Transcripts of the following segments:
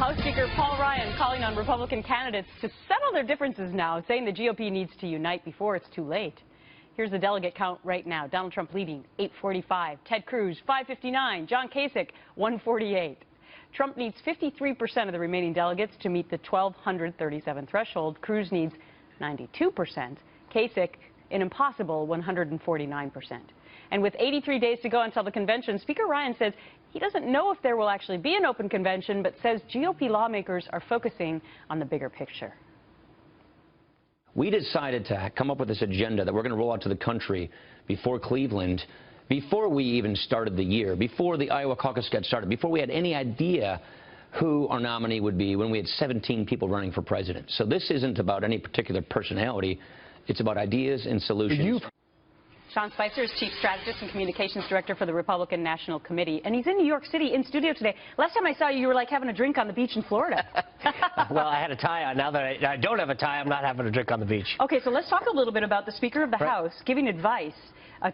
House Speaker Paul Ryan calling on Republican candidates to settle their differences now, saying the GOP needs to unite before it's too late. Here's the delegate count right now. Donald Trump leading 845, Ted Cruz 559, John Kasich 148. Trump needs 53% of the remaining delegates to meet the 1,237 threshold. Cruz needs 92%. Kasich an impossible 149%. And with 83 days to go until the convention, Speaker Ryan says he doesn't know if there will actually be an open convention, but says GOP lawmakers are focusing on the bigger picture. We decided to come up with this agenda that we're going to roll out to the country before Cleveland, before we even started the year, before the Iowa caucus got started, before we had any idea who our nominee would be, when we had 17 people running for president. So this isn't about any particular personality. It's about ideas and solutions. Sean Spicer is Chief Strategist and Communications Director for the Republican National Committee, and he's in New York City in studio today. Last time I saw you, you were like having a drink on the beach in Florida. Well, I had a tie on. Now that I don't have a tie, I'm not having a drink on the beach. Okay, so let's talk a little bit about the Speaker of the House giving advice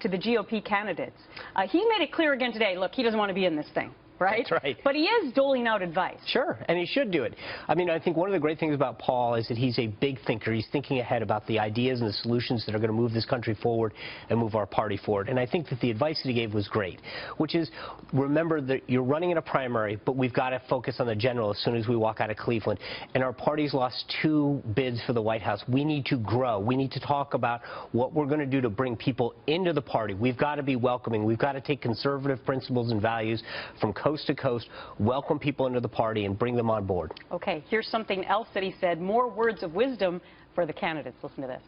to the GOP candidates. He made it clear again today, look, he doesn't want to be in this thing. Right? That's right. But he is doling out advice. Sure, and he should do it. I mean, I think one of the great things about Paul is that he's a big thinker. He's thinking ahead about the ideas and the solutions that are going to move this country forward and move our party forward. And I think that the advice that he gave was great, which is, remember that you're running in a primary, but we've got to focus on the general as soon as we walk out of Cleveland. And our party's lost 2 bids for the White House. We need to grow. We need to talk about what we're going to do to bring people into the party. We've got to be welcoming. We've got to take conservative principles and values from coast to coast, welcome people into the party, and bring them on board. Okay, here's something else that he said, more words of wisdom for the candidates. Listen to this.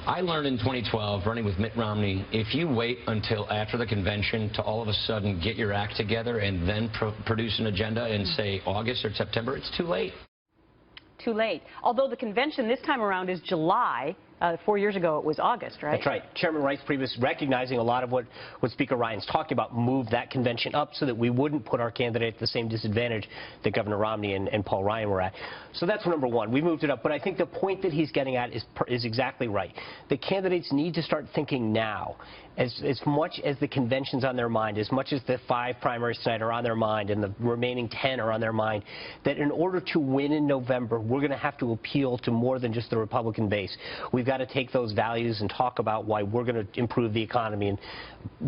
I learned in 2012, running with Mitt Romney, if you wait until after the convention to all of a sudden get your act together and then produce an agenda in, say, August or September, it's too late. Too late. Although the convention this time around is July. 4 years ago, it was August, right? That's right. Chairman Rice previous recognizing a lot of what Speaker Ryan's talking about, moved that convention up so that we wouldn't put our candidate at the same disadvantage that Governor Romney and Paul Ryan were at. So that's number one. We moved it up. But I think the point that he's getting at is exactly right. The candidates need to start thinking now. As much as the convention's on their mind, as much as the 5 primaries tonight are on their mind and the remaining 10 are on their mind, that in order to win in November, we're going to have to appeal to more than just the Republican base. We've got to take those values and talk about why we're going to improve the economy and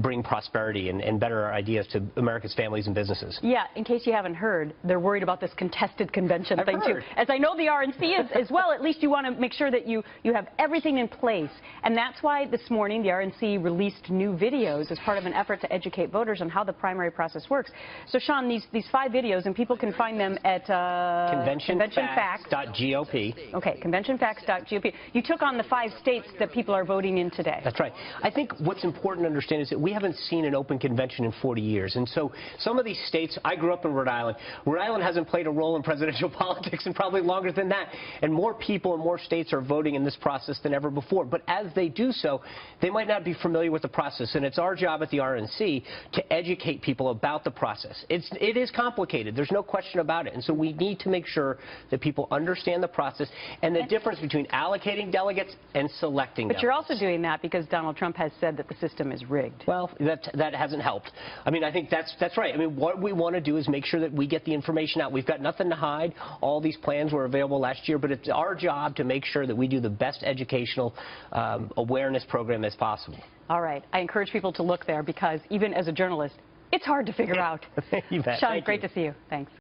bring prosperity and better ideas to America's families and businesses. Yeah, in case you haven't heard, they're worried about this contested convention thing too. As I know the RNC is as well, at least you want to make sure that you have everything in place. And that's why this morning the RNC released new videos as part of an effort to educate voters on how the primary process works. So Sean, these 5 videos, and people can find them at conventionfacts.gop. Okay, conventionfacts.gop. You took on the 5 states that people are voting in today. That's right. I think what's important to understand is that we haven't seen an open convention in 40 years. And so some of these states, I grew up in Rhode Island. Rhode Island hasn't played a role in presidential politics in probably longer than that. And more people in more states are voting in this process than ever before. But as they do so, they might not be familiar with the process. And it's our job at the RNC to educate people about the process. It is complicated. There's no question about it. And so we need to make sure that people understand the process and the difference between allocating delegates and selecting delegates. But you're also doing that because Donald Trump has said that the system is rigged. Well, that hasn't helped. I mean, I think that's right. I mean, what we want to do is make sure that we get the information out. We've got nothing to hide. All these plans were available last year, but it's our job to make sure that we do the best educational awareness program as possible. All right. I encourage people to look there because even as a journalist, it's hard to figure out. You bet. Sean, great to see you. Thanks.